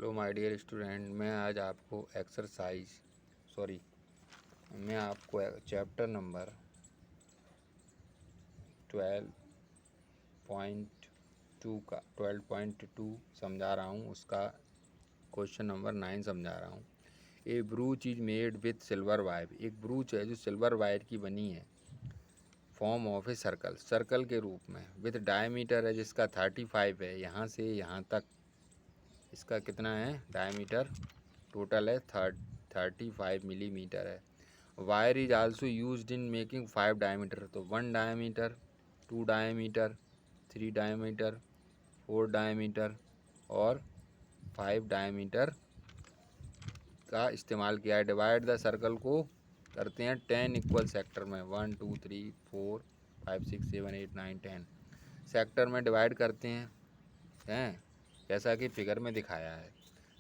Hello my dear student, मैं आज आपको मैं आपको चैप्टर नंबर 12.2 समझा रहा हूँ। उसका क्वेश्चन नंबर 9 समझा रहा हूँ। A brooch is made with silver wire. एक ब्रूच है जो सिल्वर वायर की बनी है, फॉर्म ऑफ ए सर्कल के रूप में, विथ डायमीटर है जिसका 35 है। यहाँ से यहाँ तक इसका कितना है डायमीटर, टोटल है 35 मिलीमीटर है। Wire is also used in making 5 diameter, तो 1 डायमीटर, 2 डायमीटर, 3 डायमीटर, 4 डायमीटर और 5 डायमीटर का इस्तेमाल किया है। डिवाइड द सर्कल को करते हैं 10 इक्वल सेक्टर में, 1 2 3 4 5 6 7 8 9 10 सेक्टर में डिवाइड करते हैं जैसा कि फिगर में दिखाया है।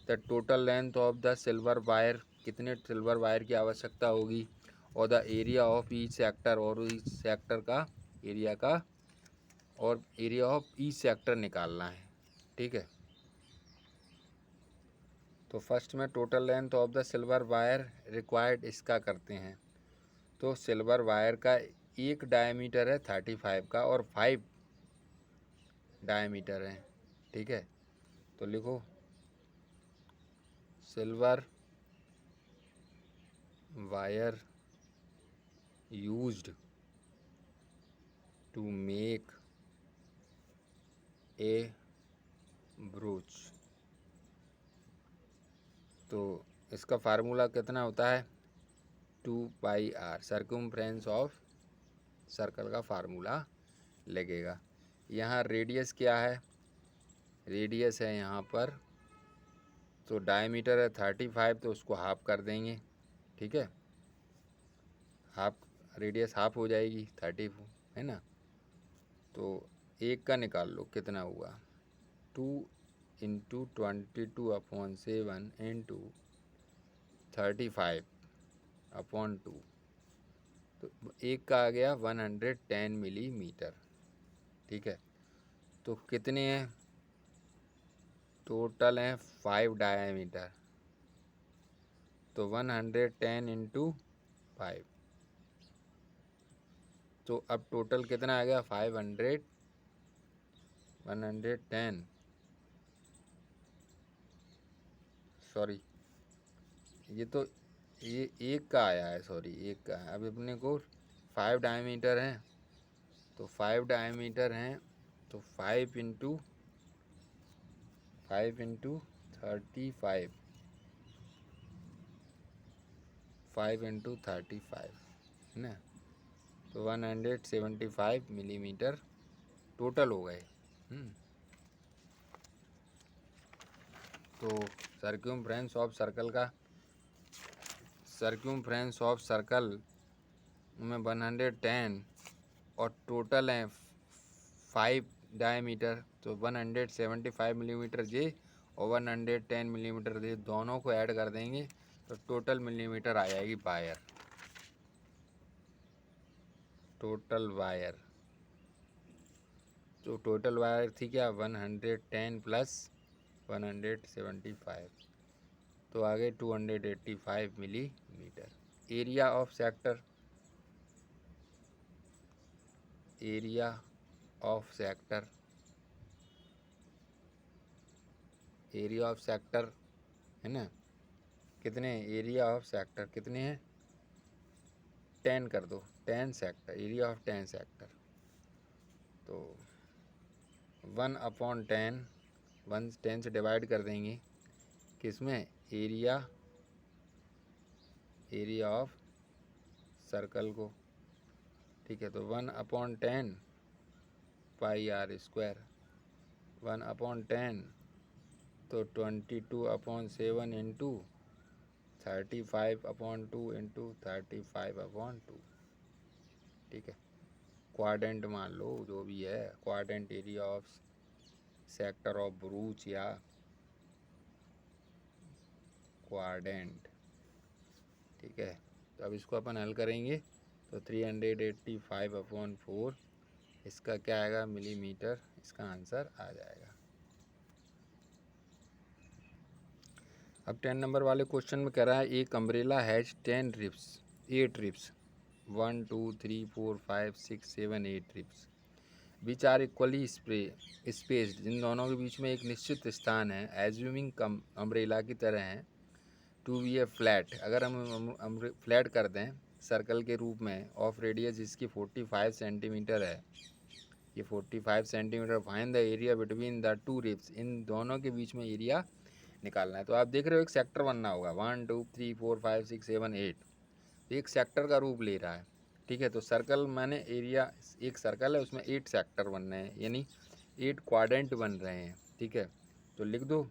The total length of the silver wire, कितने सिल्वर वायर की आवश्यकता होगी, और the area of each sector, और ईच सेक्टर का एरिया ऑफ ईच सेक्टर निकालना है। ठीक है, तो फर्स्ट में total length of the silver wire required, इसका करते हैं। तो सिल्वर वायर का एक डायमीटर है 35 का और 5 डायमीटर है। ठीक है, तो लिखो silver wire used to make a brooch. तो इसका फार्मूला कितना होता है, 2πr, सर्कमफ्रेंस ऑफ सर्कल का फार्मूला लगेगा। यहाँ रेडियस क्या है, रेडियस है यहाँ पर, तो डायमीटर है 35, तो उसको हाफ कर देंगे। ठीक है, हाफ, रेडियस हाफ हो जाएगी 30 है ना। तो एक का निकाल लो कितना हुआ, 2 इंटू 22/7 इंटू 35/2, तो एक का आ गया 110 मिलीमीटर। ठीक है, तो कितने हैं, टोटल हैं 5 डायमीटर, तो 110 इंटू 5, तो अब टोटल कितना आ गया 500, 110, सॉरी ये एक का आया है, एक का है। अब अपने को 5 डायमीटर हैं, तो 5 डायमीटर हैं, तो 5 इंटू 35, 5 इंटू 35 है ना, तो 175 मिलीमीटर टोटल हो गए। तो सर्क्यूम्फ्रेंस ऑफ सर्कल में 110 और टोटल है 5 डायमीटर, तो 175 मिलीमीटर जे और 110 मिलीमीटर जे, दोनों को ऐड कर देंगे तो टोटल मिलीमीटर आ जाएगी वायर। तो टोटल वायर थी क्या, 110 प्लस 175, तो आ गए 285 मिलीमीटर। एरिया ऑफ सेक्टर, है ना, कितने एरिया ऑफ सेक्टर कितने हैं, 10 कर दो, 10 सेक्टर, एरिया ऑफ 10 सेक्टर, तो 1/10, 10 से डिवाइड कर देंगे किसमें, एरिया ऑफ सर्कल को। ठीक है, तो 1/10 πr², 1/10 तो 22/7 इंटू 35/2 इंटू 35/2। ठीक है, क्वाड्रेंट मान लो, जो भी है quadrant area of sector of ब्रूच या क्वाड्रेंट। ठीक है, तो अब इसको अपन हल करेंगे, तो 385/4 इसका क्या आएगा मिलीमीटर, इसका आंसर आ जाएगा। अब 10 नंबर वाले क्वेश्चन में कह रहा है एक umbrella has 10 ribs 8 ribs 1 2 3 4 5 6 7 8 ribs which are equally spaced, जिन दोनों के बीच में एक निश्चित स्थान है, एज्यूमिंग कम अम्ब्रेला की तरह है, टू बी ए फ्लैट, अगर हम फ्लैट कर दें सर्कल के रूप में, ऑफ रेडियस जिसकी 45 सेंटीमीटर है, ये 45 centimetre, find the area between the two ribs, इन दोनों के बीच में एरिया निकालना है। तो आप देख रहे हो एक सेक्टर बनना होगा, 1 2 3 4 5 6 7 8, एक सेक्टर का रूप ले रहा है। ठीक है, तो सर्कल मैंने एरिया, एक सर्कल है उसमें 8 सेक्टर बन रहे हैं, यानी 8 क्वाड्रेंट बन रहे हैं। ठीक है, तो लिख दो।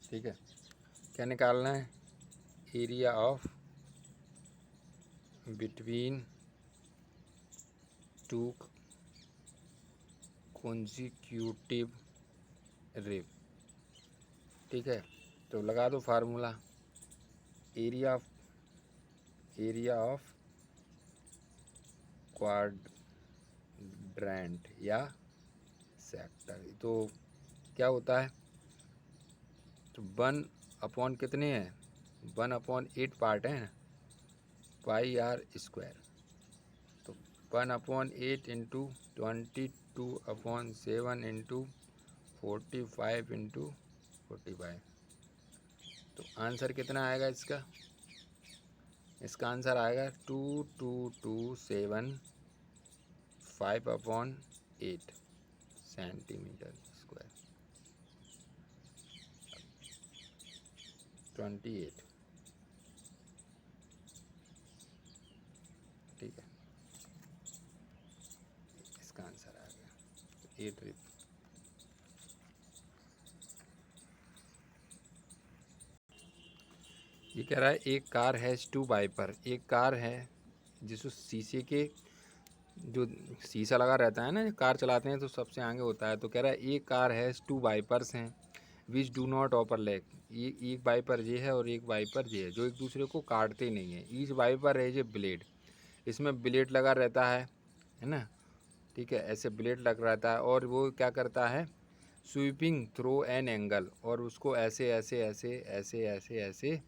ठीक है, क्या निकालना है, area of between two consecutive rib. ठीक है, तो लगा दो फार्मूला, एरिया ऑफ क्वाड्रेंट या सेक्टर, तो क्या होता है, तो 1/, कितने हैं, 1/8 पार्ट है ना, पाई आर स्क्वायर, तो 1/8 इंटू 22/7 इंटू 45 इंटू 45, तो आंसर कितना आएगा इसका, इसका आंसर आएगा 2227 5/8 सेंटीमीटर स्क्वायर, 28। ठीक है, इसका आंसर आ गया 8 रिप। ये कह रहा है एक कार हैज़ 2 वाइपर, एक कार है जिसको शीशे के, जो शीशा लगा रहता है ना, कार चलाते हैं तो सबसे आगे होता है, तो कह रहा है एक कार हैज़ 2 वाइपर्स हैं विच डू नॉट ओवरलैप, ये एक वाइपर ये है और एक वाइपर ये है, जो एक दूसरे को काटते नहीं है, ईच वाइपर है ये ब्लेड, इसमें ब्लेड लगा रहता है ना। ठीक है, ऐसे ब्लेड लग रहता है और वो क्या करता है, स्वीपिंग थ्रो एन एंगल, और उसको ऐसे ऐसे ऐसे ऐसे ऐसे ऐसे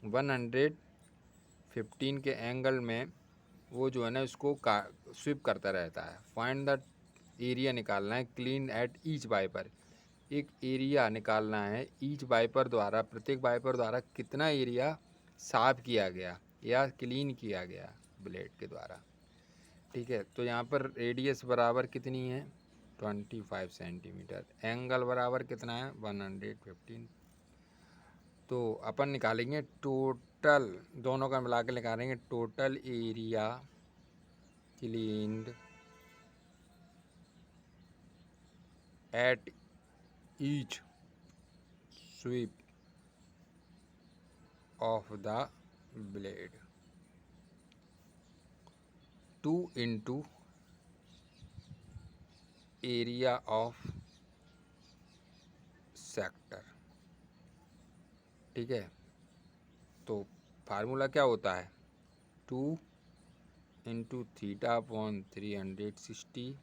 115 के एंगल में वो जो है ना उसको स्वीप करता रहता है। फाइंड द एरिया निकालना है, क्लीन एट ईच वाइपर, एक एरिया निकालना है ईच वाइपर द्वारा, प्रत्येक वाइपर द्वारा कितना एरिया साफ किया गया या क्लीन किया गया ब्लेड के द्वारा। ठीक है, तो यहाँ पर रेडियस बराबर कितनी है 25 सेंटीमीटर, एंगल बराबर कितना है 115, तो अपन निकालेंगे टोटल, दोनों का मिला के निकालेंगे total area cleaned at each sweep of the blade 2 into area of sector. ठीक है, तो फार्मूला क्या होता है, 2 into θ/360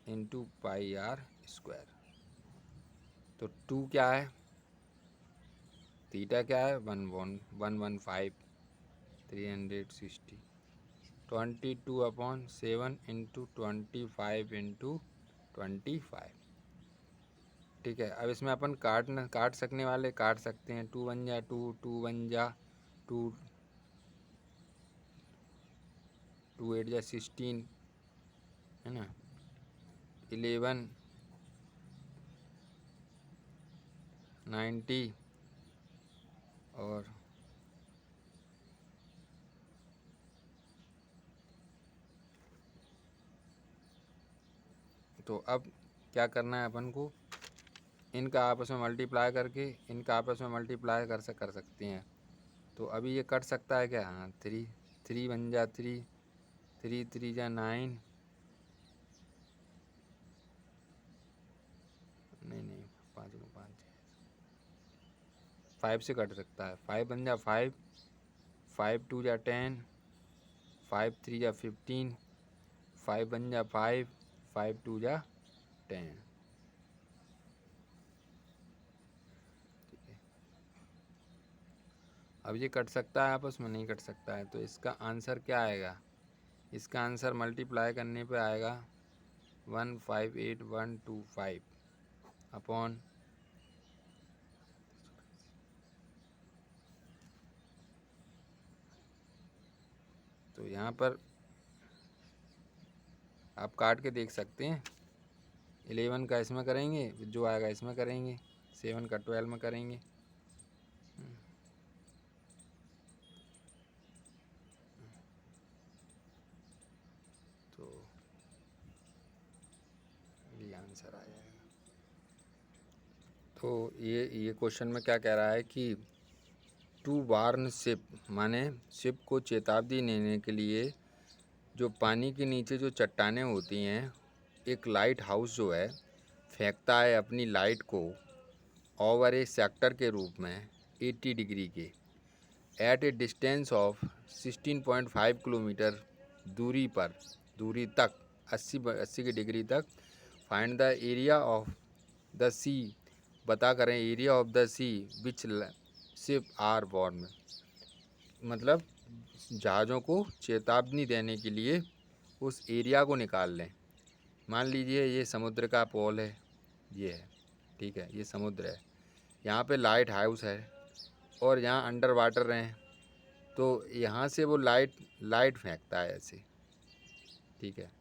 into pi are square, तो 2 क्या है, थीटा क्या है 115 360, 22/7 इंटू 25 इंटू 25। ठीक है, अब इसमें अपन काट सकने वाले काट सकते हैं, 2 1 जा 2, 2 1 जा 2, 2 8 जा 16 है ना, 11 90 और तो अब क्या करना है अपन को, इनका आपस में मल्टीप्लाई करके इनका आपस में मल्टीप्लाई कर सकते हैं, तो अभी ये कट सकता है क्या, हाँ 3 3 1 जा 3, 3 3 जा 9, नहीं 5 में 5 5 से कट सकता है, 5 1 जा 5, 5 2 जा 10, 5 3 जा 15, 5 1 जा 5, 5 2 जा 10। अब ये कट सकता है आपस में, नहीं कट सकता है, तो इसका आंसर क्या आएगा? इसका आंसर मल्टीप्लाई करने पे आएगा 158125 अपॉन तो यहाँ पर आप काट के देख सकते हैं। 11 का इसमें करेंगे, जो आएगा इसमें करेंगे, 7 का 12 में करेंगे। तो ये आंसर आ जाएगा। तो ये क्वेश्चन में क्या कह रहा है कि टू वार्न शिप, माने शिप को चेतावनी देने के लिए जो पानी के नीचे जो चट्टानें होती हैं, एक लाइट हाउस जो है फेंकता है अपनी लाइट को ओवर ए सेक्टर के रूप में 80 डिग्री के at a distance of 16.5 kilometre दूरी तक 80 की डिग्री तक। Find the area of the sea, बता करें area of the sea which ship are warned. मतलब जहाज़ों को चेतावनी देने के लिए उस एरिया को निकाल लें। मान लीजिए ये समुद्र का पोल है, ये है, ठीक है, ये समुद्र है, यहाँ पे लाइट हाउस है और यहाँ अंडर वाटर हैं, तो यहाँ से वो लाइट फेंकता है ऐसे, ठीक है,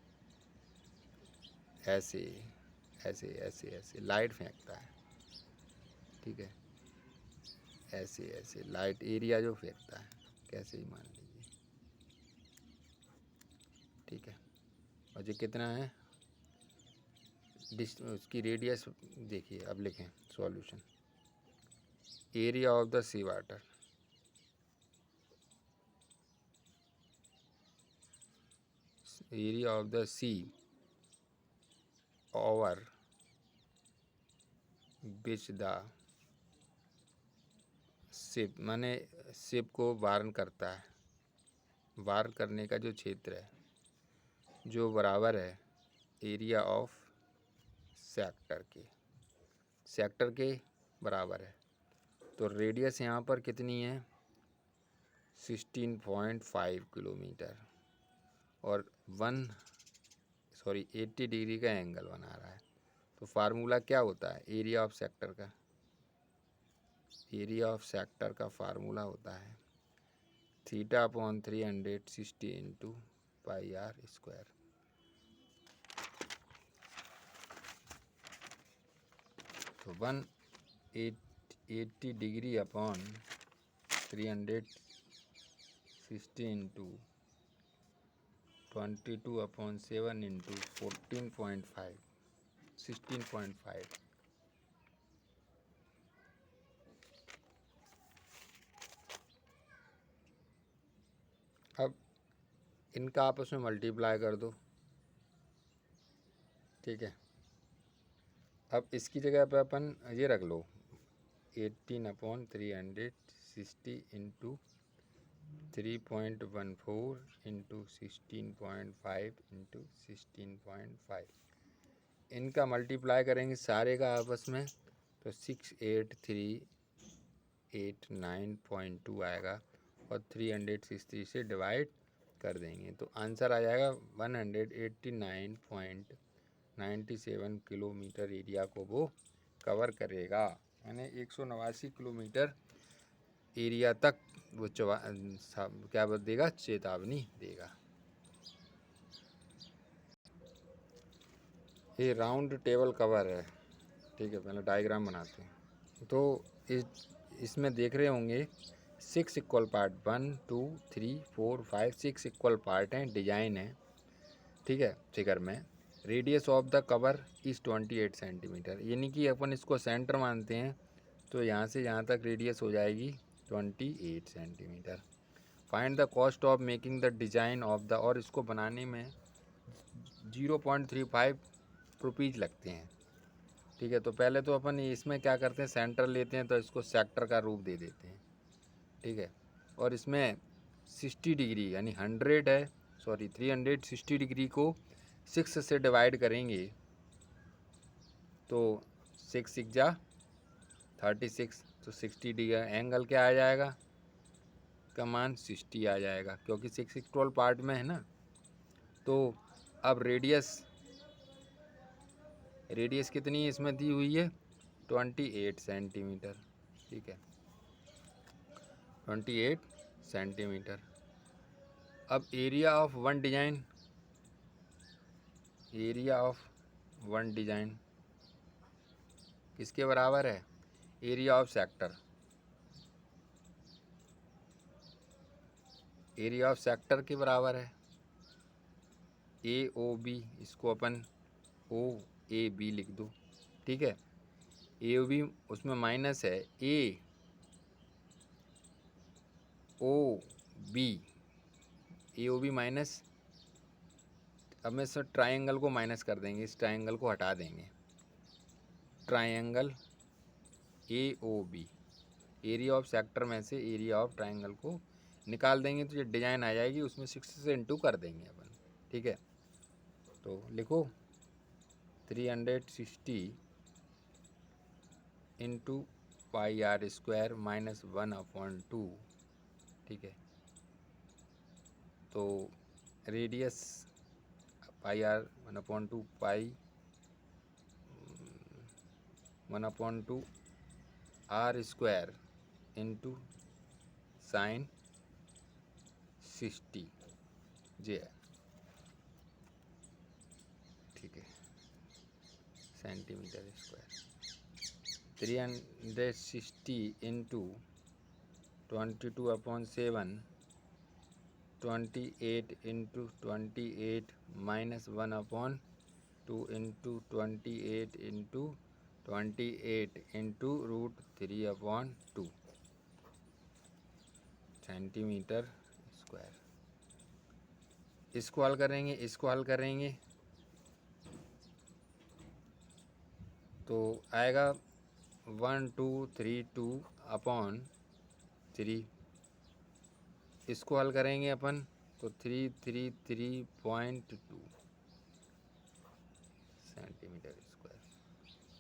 ऐसे ऐसे ऐसे ऐसे लाइट फेंकता है, ठीक है, ऐसे ऐसे लाइट एरिया जो फेंकता है, कैसे ही मान लीजिए, ठीक है। और ये कितना है उसकी रेडियस देखिए। अब लिखें solution. Area of the sea water, area of the sea over which the ship, माने शिप को वार्न करता है, वार्न करने का जो क्षेत्र है जो बराबर है एरिया ऑफ सेक्टर के बराबर है। तो रेडियस यहाँ पर कितनी है 16.5 किलोमीटर और 80 डिग्री का एंगल बना रहा है। तो फार्मूला क्या होता है एरिया ऑफ सेक्टर का? एरिया ऑफ सेक्टर का फार्मूला होता है θ/360 इंटू पाई आर स्क्वायर। तो 180 डिग्री अपॉन 360 इंटू 22/7 इंटू 14.5 16.5। अब इनका आपस में मल्टीप्लाई कर दो, ठीक है। अब इसकी जगह पे अपन ये रख लो 18/360 इंटू 3.14 इंटू 16.5 इंटू 16.5। इनका मल्टीप्लाई करेंगे सारे का आपस में तो 68389.2 आएगा और 360 से डिवाइड कर देंगे तो आंसर आ जाएगा 189.97 किलोमीटर एरिया को वो कवर करेगा। यानी 189 किलोमीटर एरिया तक वो क्या देगा, चेतावनी देगा। ये राउंड टेबल कवर है, ठीक है। पहले डायग्राम बनाते हैं। तो इसमें देख रहे होंगे 6 इक्वल पार्ट, 1 2 3 4 5 6 इक्वल पार्ट हैं, डिजाइन है, ठीक है। फिगर में radius of the cover is 28 centimetre, यानी कि अपन इसको सेंटर मानते हैं तो यहाँ से यहाँ तक रेडियस हो जाएगी 28 centimetre. Find the cost of making the design of the, और इसको बनाने में 0.35 रुपीज़ लगते हैं, ठीक है। तो पहले तो अपन इसमें क्या करते हैं, सेंटर लेते हैं तो इसको सेक्टर का रूप दे देते हैं, ठीक है। और इसमें 60 डिग्री यानी 360 डिग्री को 6 से डिवाइड करेंगे तो 6 6 जा 36, तो 60 डिग्री एंगल क्या आ जाएगा का मान 60 आ जाएगा, क्योंकि 6 इक्वल पार्ट में है ना। तो अब रेडियस कितनी इसमें दी हुई है 28 सेंटीमीटर। ठीक है 28 सेंटीमीटर। अब एरिया ऑफ वन डिजाइन किसके बराबर है, एरिया ऑफ सेक्टर के बराबर है। ए ओ बी, इसको अपन ओ ए बी लिख दो। ठीक है ए ओ बी उसमें माइनस है, ए ओ बी माइनस। अब मैं इस ट्राइंगल को माइनस कर देंगे, इस ट्राइंगल को हटा देंगे। Triangle A O B, area of sector में से एरिया ऑफ ट्राइंगल को निकाल देंगे तो ये डिजाइन आ जाएगी, उसमें 6 से इंटू कर देंगे अपन। ठीक है तो लिखो 360 into pi are square minus 1/2। ठीक है तो radius pi R 1/2 pi 1/2 R square into sine 60 जे है। ठीक है centimetre square 360 into 22/7 28 into 28 minus 1/2 into 28 into 28 into √3/2 centimetre square. इसको हल करेंगे तो आएगा 1232/3। इसको हल करेंगे अपन तो 333.2 सेंटीमीटर स्क्वायर।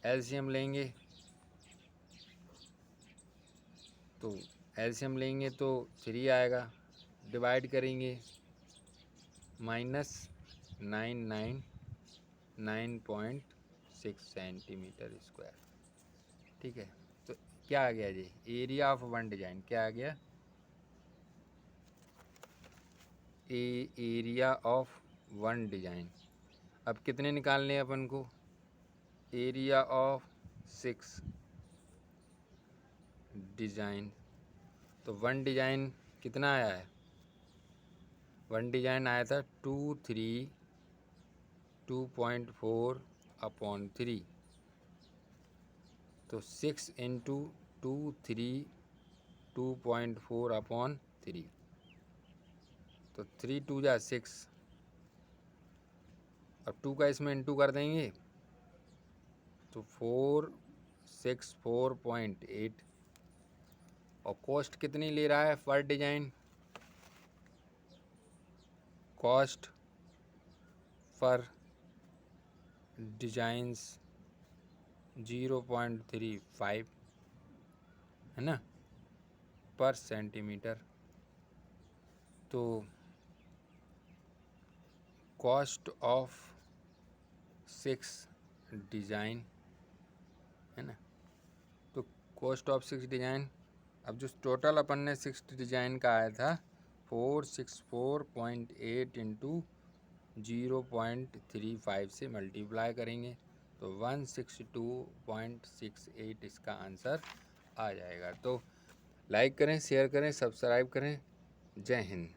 एलसीएम लेंगे तो 3 आएगा, डिवाइड करेंगे -999.6 सेंटीमीटर स्क्वायर। ठीक है तो क्या आ गया जी, एरिया ऑफ वन डिजाइन क्या आ गया, एरिया ऑफ वन डिजाइन। अब कितने निकालने हैं अपन को, एरिया ऑफ 6 डिजाइन। तो वन डिजाइन कितना आया है, वन डिजाइन आया था 2.4/3। तो 6 इंटू 2.4/3 तो 3 2 जा 6। अब 2 का इसमें इंटू कर देंगे तो 464.8। और कॉस्ट कितनी ले रहा है पर डिजाइन, कॉस्ट पर डिजाइंस 0.35 है ना पर सेंटीमीटर। तो कॉस्ट ऑफ 6 डिजाइन है ना, तो कॉस्ट ऑफ 6 डिजाइन, अब जो टोटल अपन ने 6 डिजाइन का आया था 464.8 इंटू 0.35 से मल्टीप्लाई करेंगे तो 162.68 इसका आंसर आ जाएगा। तो लाइक करें, शेयर करें, सब्सक्राइब करें। जय हिंद।